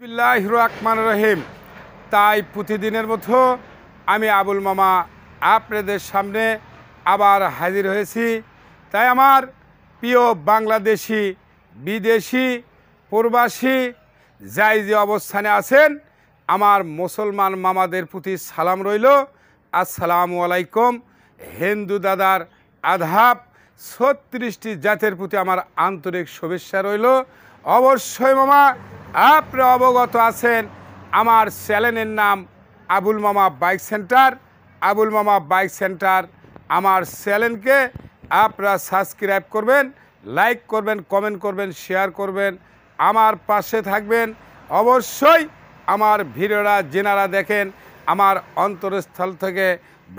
বিসমিল্লাহির রহমানির রহিম। তাই প্রতিদিনের মতো আমি আবুল মামা আপনাদের সামনে আবার হাজির হয়েছি। তাই আমার প্রিয় বাংলাদেশি, বিদেশি, প্রবাসী যাই যে অবস্থানে আছেন, আমার মুসলমান মামাদের প্রতি সালাম রইল। আসসালামু আলাইকুম। হিন্দু দাদার আদাব। 36টি জাতের প্রতি আমার আন্তরিক শুভেচ্ছা রইল। অবশ্যই মামা আপনি অবগত আছেন আমার চ্যানেলের নাম আবুল মামা বাইক সেন্টার। আবুল মামা বাইক সেন্টার আমার চ্যানেলকে আপনারা সাবস্ক্রাইব করবেন, লাইক করবেন, কমেন্ট করবেন, শেয়ার করবেন, আমার পাশে থাকবেন। অবশ্যই আমার ভিডিওটা যেনারা দেখেন আমার অন্তরস্থল থেকে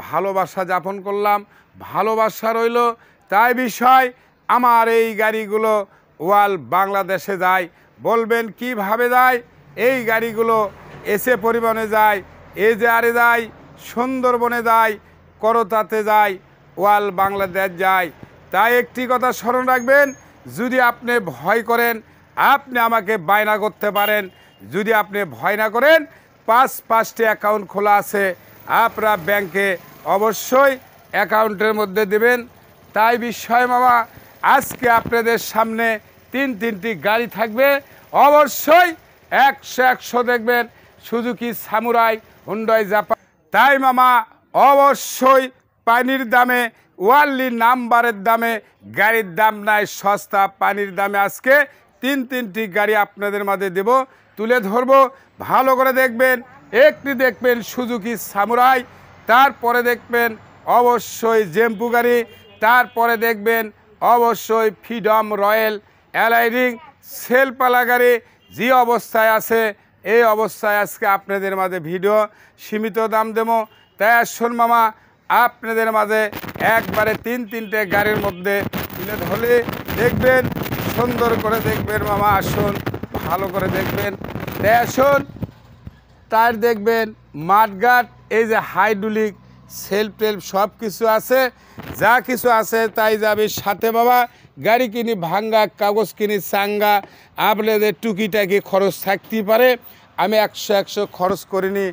ভালোবাসা যাপন করলাম, ভালোবাসা রইল। তাই বিষয় আমার এই গাড়িগুলো ওয়াল বাংলাদেশে যায়। বলবেন কিভাবে যায়? এই গাড়িগুলো এসে পরিবহনে যায়, এজারে যায়, সুন্দরবনে যায়, করতাতে যায়, ওয়াল বাংলাদেশ যায়। তাই একটি কথা স্মরণ রাখবেন, যদি আপনি ভয় করেন আপনি আমাকে বায়না করতে পারেন। যদি আপনি ভয় না করেন, পাঁচটি অ্যাকাউন্ট খোলা আছে, আপনারা ব্যাংকে অবশ্যই অ্যাকাউন্টের মধ্যে দেবেন। তাই বিষয় মামা আজকে আপনাদের সামনে তিনটি গাড়ি থাকবে। অবশ্যই 100 দেখবেন সুজুকি সামুরাই, হুন্ডাই জাপান। তাই মামা অবশ্যই পানির দামে, ওয়ার্লি নাম্বারের দামে গাড়ির দাম নাই, সস্তা পানির দামে আজকে তিনটি গাড়ি আপনাদের মাঝে দেব, তুলে ধরবো। ভালো করে দেখবেন। একটি দেখবেন সুজুকি সামুরাই, তারপরে দেখবেন অবশ্যই জেম্পু গাড়ি, তারপরে দেখবেন অবশ্যই ফ্রিডম রয়্যাল অ্যালাইডিং সেলপালা গাড়ি। যে অবস্থায় আছে এই অবস্থায় আজকে আপনাদের মাঝে ভিডিও সীমিত দাম দেবো। তাই আসুন মামা আপনাদের মাঝে একবারে তিনটে গাড়ির মধ্যে তুলে ধরে দেখবেন, সুন্দর করে দেখবেন মামা। আসুন ভালো করে দেখবেন। তাই আসুন টায়ার দেখবেন, মাঠগাট, এই যে হাইড্রোলিক, সেলফ টেলফ সব কিছু আছে, যা কিছু আছে তাই যাবে সাথে বাবা। গাড়ি কিনি ভাঙ্গা, কাগজ কিনি চাঙ্গা, আপনাদের টুকিটাকি খরচ থাকতেই পারে। আমি 100 খরচ করিনি,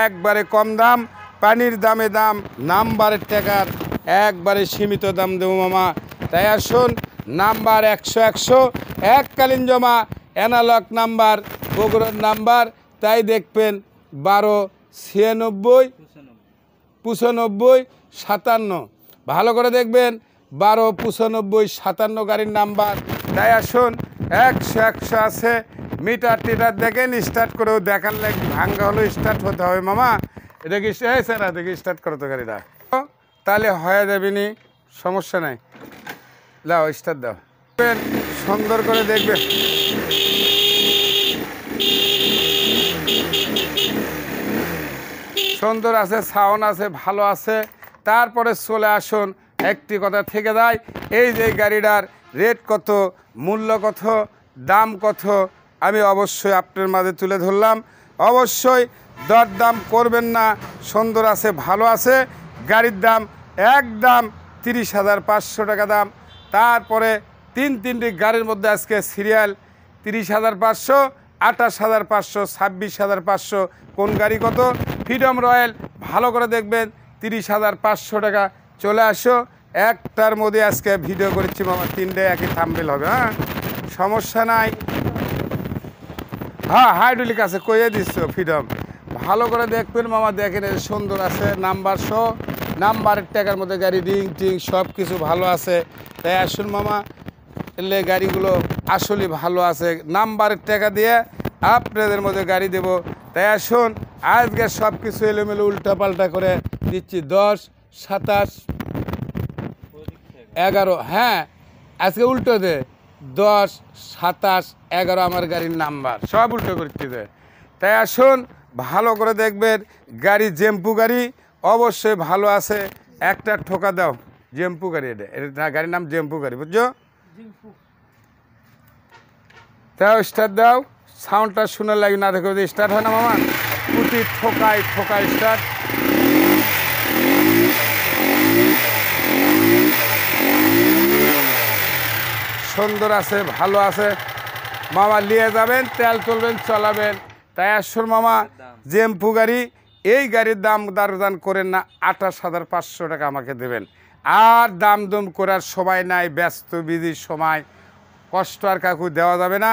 একবারে কম দাম, পানির দামে দাম, নাম্বারের টাকার একবারে সীমিত দাম দেবো মামা। তাই আসুন নাম্বার 100 এককালীন জমা, অ্যানালগ নাম্বার, বগুড়ার নাম্বার। তাই দেখবেন 1296 95 57। ভালো করে দেখবেন 1295 57 গাড়ির নাম্বার। তাই আসুন 100 আছে। মিটার টিটার দেখেন, স্টার্ট করেও দেখার লাগে, ভাঙ্গা হলেও স্টার্ট হতে হবে মামা। এটা কি স্যার দেখি স্টার্ট করো তো গাড়িটা, তাহলে হয়ে যাবেনি, সমস্যা নাই। দাও স্টার্ট দাও, সুন্দর করে দেখবেন। সুন্দর আছে, সাউন্ড আছে, ভালো আছে। তারপরে চলে আসুন, একটি কথা থেকে যায়, এই যে গাড়িটার রেট কত, মূল্য কত, দাম কত, আমি অবশ্যই আপনার মাঝে তুলে ধরলাম। অবশ্যই দরদাম করবেন না, সুন্দর আছে, ভালো আছে। গাড়ির দাম একদম 30,500 টাকা দাম। তারপরে তিনটি গাড়ির মধ্যে আজকে সিরিয়াল 30,500, 28,500, 26,500। কোন গাড়ি কত? Freedom royal. ভালো করে দেখবেন 30,500 টাকা। চলে আসো, একটার মধ্যে আজকে ভিডিও করেছি মামা, 3টে একই থাম্বনেল হবে। হ্যাঁ, সমস্যা নাই। হ্যাঁ, হাইড্রোলিক আছে, কইয়ে দিচ্ছ ফ্রিডম। ভালো করে দেখবেন মামা, দেখেন সুন্দর আছে, নাম্বার সহ, নাম্বারের টাকার মধ্যে গাড়ি, রিং টিং সব কিছু ভালো আছে। তাই আসুন মামা, এলে গাড়িগুলো আসলে ভালো আছে, নাম্বারের টাকা দিয়ে আপনাদের মধ্যে গাড়ি দেব। তাই আসুন, আজকে সব কিছু এলোমেলো উল্টাপাল্টা করে দিচ্ছি। 10, 27, 11। হ্যাঁ, আজকে উল্টো দে, 10, 27, 11 আমার গাড়ির নাম্বার সব উল্টো করতে দেয়। তাই আসুন ভালো করে দেখবেন। গাড়ি জেম্পু গাড়ি, অবশ্যই ভালো আছে। একটা ঠোকা দাও, জেম্পু গাড়ি, এটা গাড়ির নাম জেম্পু গাড়ি, বুঝছো? তাও স্টার্ট দাও, সাউন্ডটা শুনে লাগে না, দেখো স্টার্ট হয় না মামা, প্রতি ঠোকায় স্টার্ট। সুন্দর আছে, ভালো আছে। মামা নিয়ে যাবেন, তেল তুলবেন, চলাবেন। তাই আসল মামা জেম্পু গাড়ি, এই গাড়ির দাম দরদাম করেন না, 28,500 টাকা আমাকে দেবেন। আর দাম দম করার সময় নাই, ব্যস্ত বিধি সময়, কষ্ট আর কাকু দেওয়া যাবে না।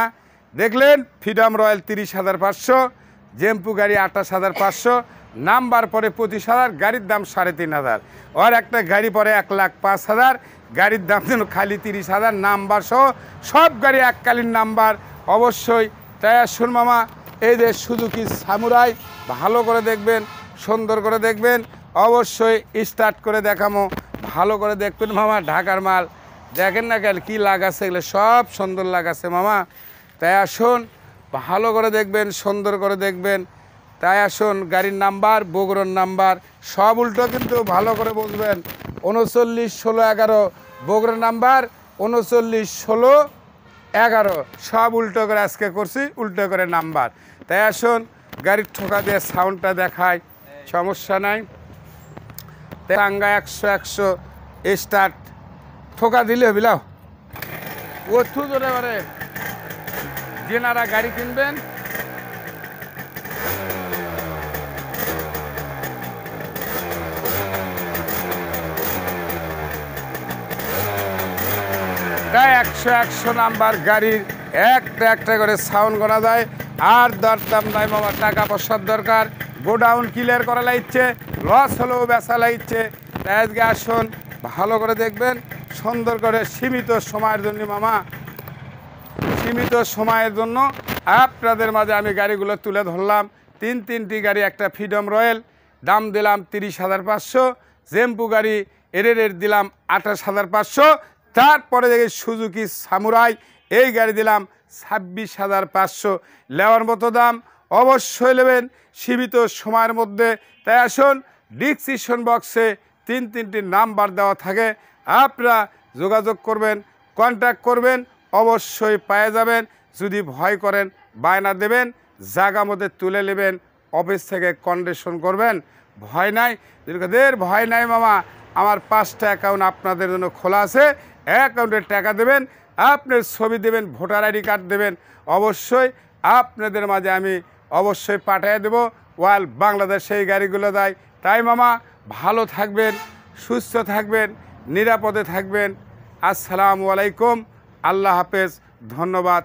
দেখলেন ফ্রিডম রয়্যাল 30,500, জেম্পু গাড়ি 28,500, নাম্বার পরে 25,000, গাড়ির দাম 3,500। আর একটা গাড়ি পরে 1,05,000, গাড়ির দাম যেন খালি 30,000, নাম্বার সহ সব গাড়ি এককালীন নাম্বার অবশ্যই। তাই আসুন মামা, এই যে সুজুকি সামুরাই, ভালো করে দেখবেন, সুন্দর করে দেখবেন, অবশ্যই স্টার্ট করে দেখামো, ভালো করে দেখবেন মামা। ঢাকার মাল দেখেন না কেন কী লাগাছে, এগুলো সব সুন্দর লাগাছে মামা। তাই আসুন ভালো করে দেখবেন, সুন্দর করে দেখবেন। তাই আসুন, গাড়ির নাম্বার, বগুড়ার নাম্বার সব উল্টো, কিন্তু ভালো করে বুঝবেন। 39-16-11 বগুড়ার নাম্বার, 39-16-11 সব উল্টো করে আজকে করছি, উল্টো করে নাম্বার। তাই আসুন গাড়ির ঠোকা দিয়ে সাউন্ডটা দেখায়, সমস্যা নাই। টাঙ্গা 100-100 স্টার্ট, ঠোকা দিলে বিলাও ও থু ধরে এবারে যেনারা গাড়ি কিনবেন প্রায় 100-100 নাম্বার গাড়ির একটা একটা করে সাউন্ড গোনা যায়। আর দরদাম নাই মামা, টাকা পয়সার দরকার, গোডাউন ক্লিয়ার করা লাগছে, লস হলেও বেচা লাগছে। তাই আজকে আসুন ভালো করে দেখবেন, সুন্দর করে। সীমিত সময়ের জন্য মামা, সীমিত সময়ের জন্য আপনাদের মাঝে আমি গাড়িগুলো তুলে ধরলাম। তিনটি গাড়ি, একটা ফ্রিডম রয়্যাল দাম দিলাম 30,500, জেম্পু গাড়ি এর দিলাম 28,500, তারপরে দেখি সুজুকি সামুরাই, এই গাড়ি দিলাম 26,500। নেওয়ার মতো দাম, অবশ্যই নেবেন সীমিত সময়ের মধ্যে। তাই আসুন, ডিসক্রিপশন বক্সে তিনটি নাম্বার দেওয়া থাকে, আপনারা যোগাযোগ করবেন, কন্ট্যাক্ট করবেন, অবশ্যই পেয়ে যাবেন। যদি ভয় করেন বায়না দেবেন, জায়গা মধ্যে তুলে নেবেন, অফিস থেকে কন্ডিশন করবেন, ভয় নাই। দীর্ঘদের ভয় নাই মামা, আমার 5টা অ্যাকাউন্ট আপনাদের জন্য খোলা আছে। অ্যাকাউন্টে টাকা দেবেন, আপনার ছবি দেবেন, ভোটার আইডি কার্ড দেবেন, অবশ্যই আপনাদের মাঝে আমি অবশ্যই পাঠিয়ে দেবো। ওয়াল বাংলাদেশ এই গাড়িগুলো দেয়। তাই মামা ভালো থাকবেন, সুস্থ থাকবেন, নিরাপদে থাকবেন। আসসালামু আলাইকুম, আল্লাহ হাফেজ, ধন্যবাদ।